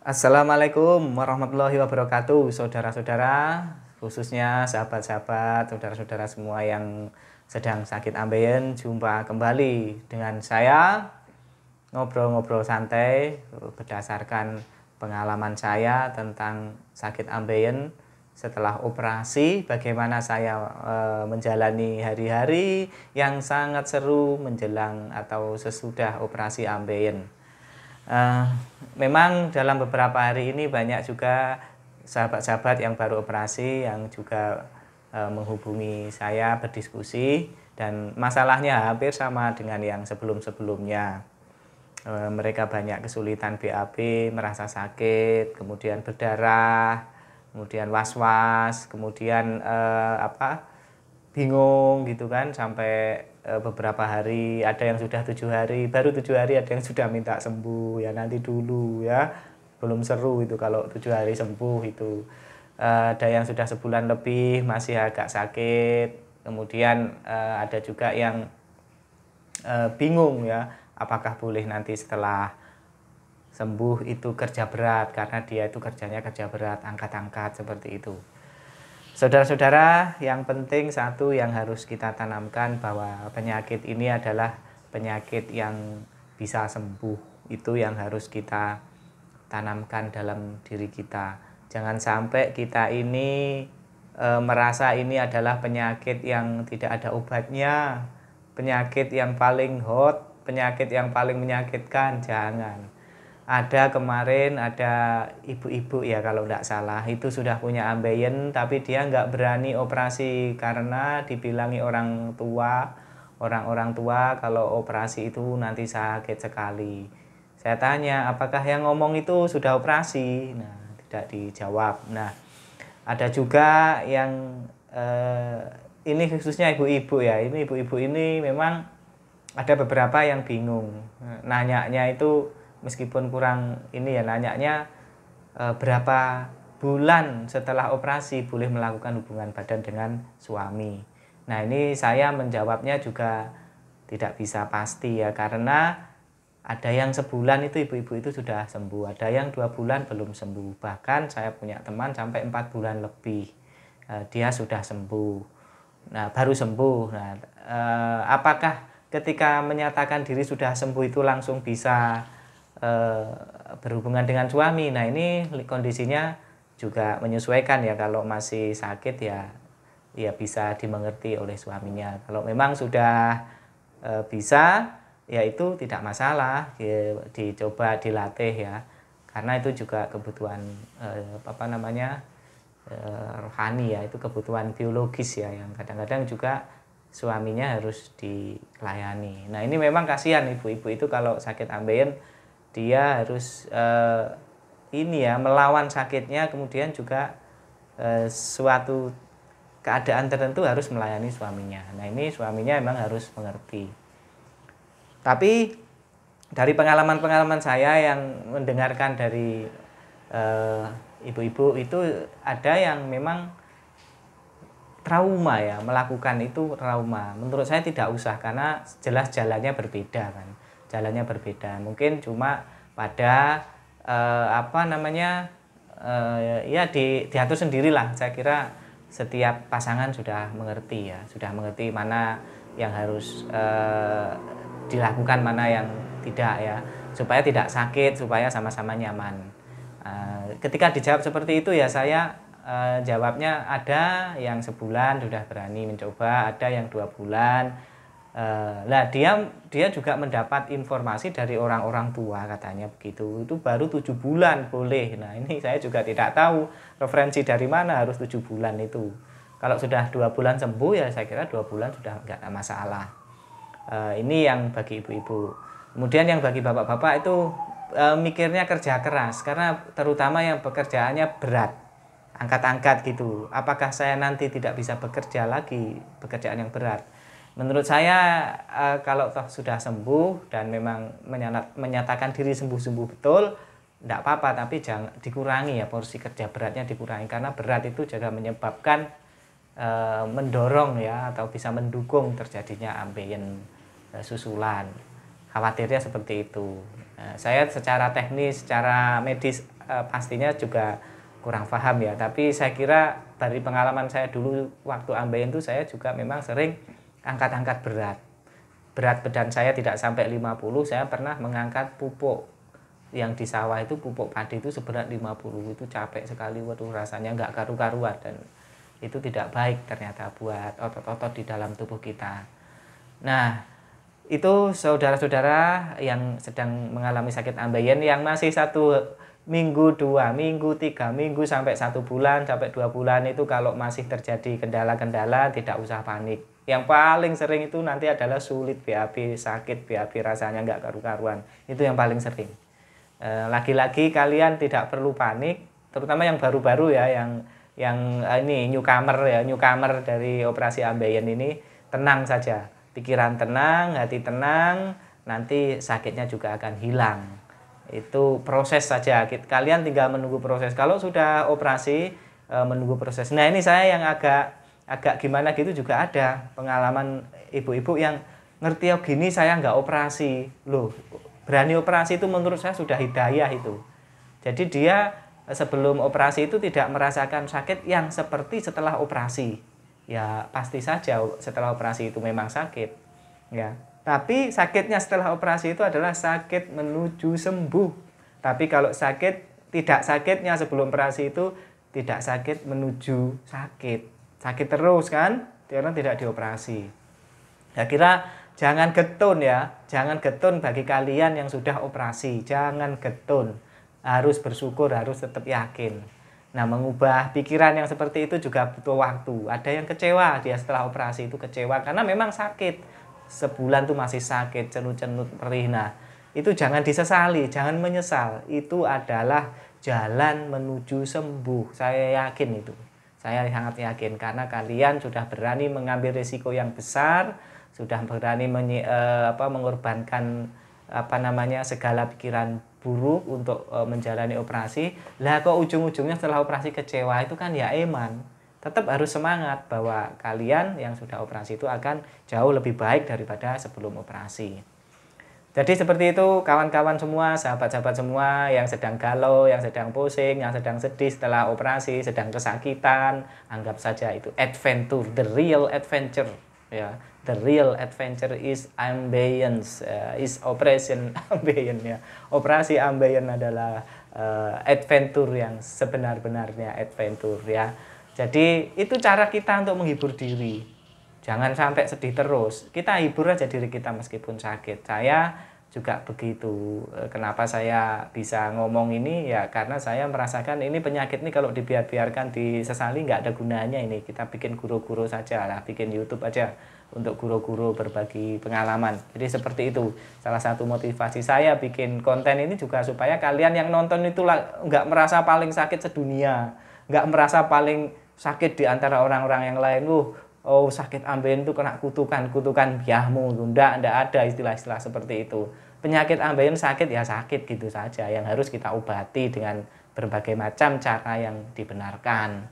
Assalamualaikum warahmatullahi wabarakatuh, saudara-saudara, khususnya sahabat-sahabat, saudara-saudara semua yang sedang sakit ambeien. Jumpa kembali dengan saya, ngobrol-ngobrol santai berdasarkan pengalaman saya tentang sakit ambeien setelah operasi, bagaimana saya menjalani hari-hari yang sangat seru menjelang atau sesudah operasi ambeien. Memang dalam beberapa hari ini banyak juga sahabat-sahabat yang baru operasi yang juga menghubungi saya berdiskusi, dan masalahnya hampir sama dengan yang sebelum-sebelumnya. Mereka banyak kesulitan BAB, merasa sakit, kemudian berdarah, kemudian was-was, kemudian bingung gitu kan, sampai beberapa hari, ada yang sudah 7 hari, baru 7 hari ada yang sudah minta sembuh, ya nanti dulu ya, belum seru itu kalau 7 hari sembuh itu. Ada yang sudah sebulan lebih masih agak sakit, kemudian ada juga yang bingung ya, apakah boleh nanti setelah sembuh itu kerja berat, karena dia itu kerjanya kerja berat, angkat-angkat seperti itu. Saudara-saudara, yang penting satu yang harus kita tanamkan, bahwa penyakit ini adalah penyakit yang bisa sembuh. Itu yang harus kita tanamkan dalam diri kita. Jangan sampai kita ini merasa ini adalah penyakit yang tidak ada obatnya, penyakit yang paling hot, penyakit yang paling menyakitkan. Jangan. Ada kemarin ada ibu-ibu ya kalau tidak salah, itu sudah punya ambeien tapi dia nggak berani operasi karena dibilangi orang-orang tua kalau operasi itu nanti sakit sekali. Saya tanya, apakah yang ngomong itu sudah operasi? Nah, tidak dijawab. Nah, ada juga yang ini khususnya ibu-ibu ya, ini ibu-ibu ini memang ada beberapa yang bingung. Nanyanya itu meskipun kurang ini ya, nanyanya berapa bulan setelah operasi boleh melakukan hubungan badan dengan suami. Nah, ini saya menjawabnya juga tidak bisa pasti ya, karena ada yang sebulan itu ibu-ibu itu sudah sembuh, ada yang 2 bulan belum sembuh, bahkan saya punya teman sampai 4 bulan lebih dia sudah sembuh. Nah, baru sembuh. Nah, apakah ketika menyatakan diri sudah sembuh itu langsung bisa berhubungan dengan suami? Nah, ini kondisinya juga menyesuaikan ya. Kalau masih sakit ya bisa dimengerti oleh suaminya. Kalau memang sudah bisa, ya itu tidak masalah, dicoba dilatih ya, karena itu juga kebutuhan rohani ya, itu kebutuhan biologis ya, yang kadang-kadang juga suaminya harus dilayani. Nah, ini memang kasihan ibu-ibu itu kalau sakit ambeien, dia harus ini ya, melawan sakitnya, kemudian juga suatu keadaan tertentu harus melayani suaminya. Nah, ini suaminya memang harus mengerti. Tapi dari pengalaman-pengalaman saya yang mendengarkan dari ibu-ibu itu, ada yang memang trauma ya, melakukan itu trauma. Menurut saya tidak usah, karena jelas jalannya berbeda kan. Jalannya berbeda. Mungkin cuma pada ya diatur sendirilah. Saya kira setiap pasangan sudah mengerti ya, sudah mengerti mana yang harus dilakukan, mana yang tidak ya, supaya tidak sakit, supaya sama-sama nyaman. Ketika dijawab seperti itu ya, saya jawabnya ada yang sebulan sudah berani mencoba, ada yang 2 bulan. Nah, dia juga mendapat informasi dari orang-orang tua, katanya begitu, itu baru 7 bulan boleh. Nah, ini saya juga tidak tahu referensi dari mana harus 7 bulan itu. Kalau sudah 2 bulan sembuh ya saya kira 2 bulan sudah enggak masalah. Ini yang bagi ibu-ibu. Kemudian yang bagi bapak-bapak itu mikirnya kerja keras, karena terutama yang pekerjaannya berat, angkat-angkat gitu. Apakah saya nanti tidak bisa bekerja lagi, pekerjaan yang berat? Menurut saya kalau toh sudah sembuh dan memang menyatakan diri sembuh-sembuh betul, tidak apa-apa, tapi jangan dikurangi ya, porsi kerja beratnya dikurangi, karena berat itu juga menyebabkan mendorong ya, atau bisa mendukung terjadinya ambeien susulan. Khawatirnya seperti itu. Saya secara teknis, secara medis pastinya juga kurang paham ya, tapi saya kira dari pengalaman saya dulu waktu ambeien itu saya juga memang sering angkat-angkat berat. Berat badan saya tidak sampai 50, saya pernah mengangkat pupuk yang di sawah itu, pupuk padi itu seberat 50, itu capek sekali, waduh rasanya nggak karu-karuan, dan itu tidak baik ternyata buat otot-otot di dalam tubuh kita. Nah, itu saudara-saudara yang sedang mengalami sakit ambeien, yang masih 1 minggu, 2 minggu, 3 minggu, sampai 1 bulan, sampai 2 bulan, itu kalau masih terjadi kendala-kendala tidak usah panik. Yang paling sering itu nanti adalah sulit BAB, sakit BAB rasanya nggak karu-karuan, itu yang paling sering. Lagi-lagi kalian tidak perlu panik, terutama yang baru-baru ya, yang ini newcomer ya, newcomer dari operasi ambeien ini, tenang saja, pikiran tenang, hati tenang, nanti sakitnya juga akan hilang. Itu proses saja, kalian tinggal menunggu proses. Kalau sudah operasi, menunggu proses. Nah, ini saya yang agak gimana gitu, juga ada pengalaman ibu-ibu yang ngerti, oh gini saya nggak operasi loh. Berani operasi itu menurut saya sudah hidayah itu. Jadi dia sebelum operasi itu tidak merasakan sakit yang seperti setelah operasi. Ya pasti saja setelah operasi itu memang sakit ya. Tapi sakitnya setelah operasi itu adalah sakit menuju sembuh. Tapi kalau tidak sakitnya sebelum operasi itu tidak sakit menuju sakit. Sakit terus kan, karena tidak dioperasi. Saya kira jangan getun ya. Jangan getun bagi kalian yang sudah operasi. Jangan getun. Harus bersyukur, harus tetap yakin. Nah, mengubah pikiran yang seperti itu juga butuh waktu. Ada yang kecewa, dia setelah operasi itu kecewa karena memang sakit. Sebulan tuh masih sakit, cenut-cenut, perih. Nah, itu jangan disesali, jangan menyesal. Itu adalah jalan menuju sembuh. Saya yakin itu. Saya sangat yakin karena kalian sudah berani mengambil risiko yang besar, sudah berani mengorbankan segala pikiran buruk untuk menjalani operasi. Lah kok ujung-ujungnya setelah operasi kecewa, itu kan ya eman. Tetap harus semangat bahwa kalian yang sudah operasi itu akan jauh lebih baik daripada sebelum operasi. Jadi seperti itu kawan-kawan semua, sahabat-sahabat semua yang sedang galau, yang sedang pusing, yang sedang sedih setelah operasi, sedang kesakitan, anggap saja itu adventure, the real adventure ya. The real adventure is ambience, is operation ambeien ya. Operasi ambeien adalah adventure yang sebenar-benarnya adventure ya. Jadi itu cara kita untuk menghibur diri. Jangan sampai sedih terus. Kita hibur aja diri kita meskipun sakit. Saya juga begitu. Kenapa saya bisa ngomong ini ya, karena saya merasakan ini penyakit ini kalau dibiarkan disesali nggak ada gunanya. Ini kita bikin guru-guru saja lah, bikin YouTube aja untuk guru-guru berbagi pengalaman. Jadi seperti itu. Salah satu motivasi saya bikin konten ini juga supaya kalian yang nonton itu nggak merasa paling sakit sedunia, nggak merasa paling sakit di antara orang-orang yang lain. Oh sakit ambeien itu kena kutukan biahmu. Nggak ada istilah-istilah seperti itu. Penyakit ambeien sakit ya sakit gitu saja, yang harus kita obati dengan berbagai macam cara yang dibenarkan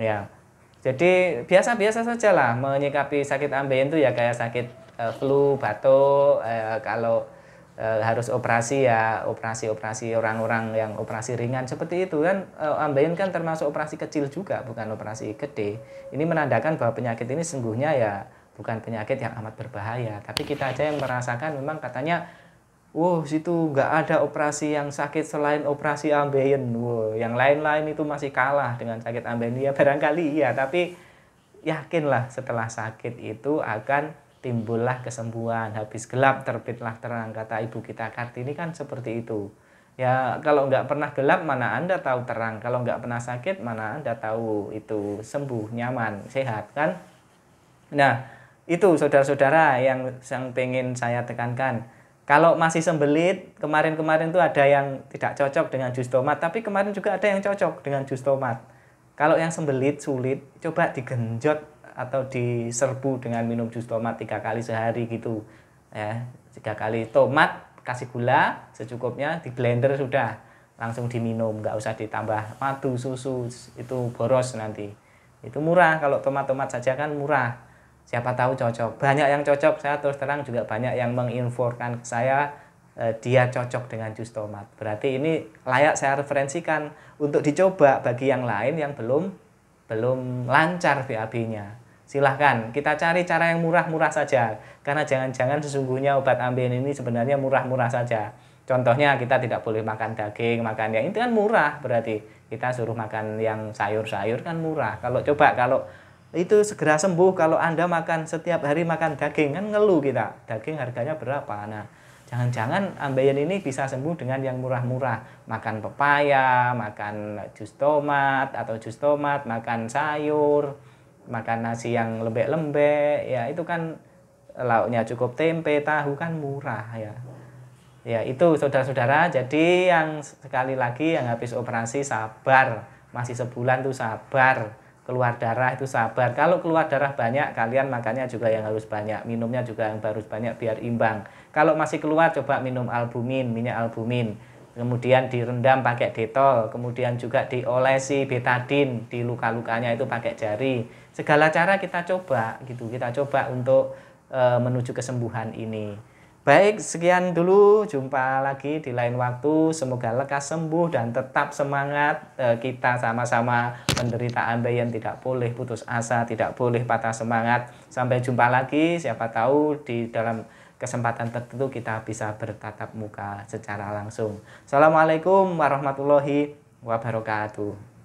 ya. Jadi biasa-biasa saja lah menyikapi sakit ambeien itu ya, kayak sakit flu, batuk. Kalau harus operasi ya operasi orang-orang yang operasi ringan seperti itu kan. Ambeien kan termasuk operasi kecil juga, bukan operasi gede. Ini menandakan bahwa penyakit ini sungguhnya ya bukan penyakit yang amat berbahaya, tapi kita aja yang merasakan memang katanya situ nggak ada operasi yang sakit selain operasi ambeien. Yang lain-lain itu masih kalah dengan sakit ambeien. Ya barangkali iya, tapi yakinlah setelah sakit itu akan timbullah kesembuhan. Habis gelap terbitlah terang, kata ibu kita Kartini kan seperti itu. Ya kalau nggak pernah gelap mana Anda tahu terang. Kalau nggak pernah sakit mana Anda tahu itu sembuh, nyaman, sehat kan. Nah itu saudara-saudara yang pengen saya tekankan. Kalau masih sembelit, kemarin-kemarin tuh ada yang tidak cocok dengan jus tomat, tapi kemarin juga ada yang cocok dengan jus tomat. Kalau yang sembelit, sulit, coba digenjot atau diserbu dengan minum jus tomat 3 kali sehari gitu ya. 3 kali tomat, kasih gula secukupnya, di blender sudah, langsung diminum, nggak usah ditambah madu, susu, itu boros nanti. Itu murah, kalau tomat-tomat saja kan murah. Siapa tahu cocok. Banyak yang cocok, saya terus terang juga banyak yang menginfokan ke saya dia cocok dengan jus tomat. Berarti ini layak saya referensikan untuk dicoba bagi yang lain yang belum lancar BAB-nya. Silahkan kita cari cara yang murah-murah saja, karena jangan-jangan sesungguhnya obat ambeien ini sebenarnya murah-murah saja. Contohnya kita tidak boleh makan daging, makan yang itu kan murah, berarti kita suruh makan yang sayur-sayur kan murah. Kalau itu segera sembuh, kalau Anda makan setiap hari makan daging kan ngeluh kita, daging harganya berapa. Nah, jangan-jangan ambeien ini bisa sembuh dengan yang murah-murah, makan pepaya, makan jus tomat atau jus tomat, makan sayur, makan nasi yang lembek-lembek, ya itu kan lauknya cukup tempe, tahu kan murah ya. Ya itu saudara-saudara, jadi yang sekali lagi yang habis operasi sabar, masih sebulan tuh sabar, keluar darah itu sabar. Kalau keluar darah banyak, kalian makannya juga yang harus banyak, minumnya juga yang harus banyak biar imbang. Kalau masih keluar, coba minum albumin, minyak albumin. Kemudian direndam pakai detol, kemudian juga diolesi betadin di luka-lukanya itu pakai jari. Segala cara kita coba gitu, kita coba untuk menuju kesembuhan ini. Baik, sekian dulu, jumpa lagi di lain waktu. Semoga lekas sembuh dan tetap semangat. Kita sama-sama menderita ambeien, tidak boleh putus asa, tidak boleh patah semangat. Sampai jumpa lagi, siapa tahu di dalam kesempatan tertentu kita bisa bertatap muka secara langsung. Assalamualaikum warahmatullahi wabarakatuh.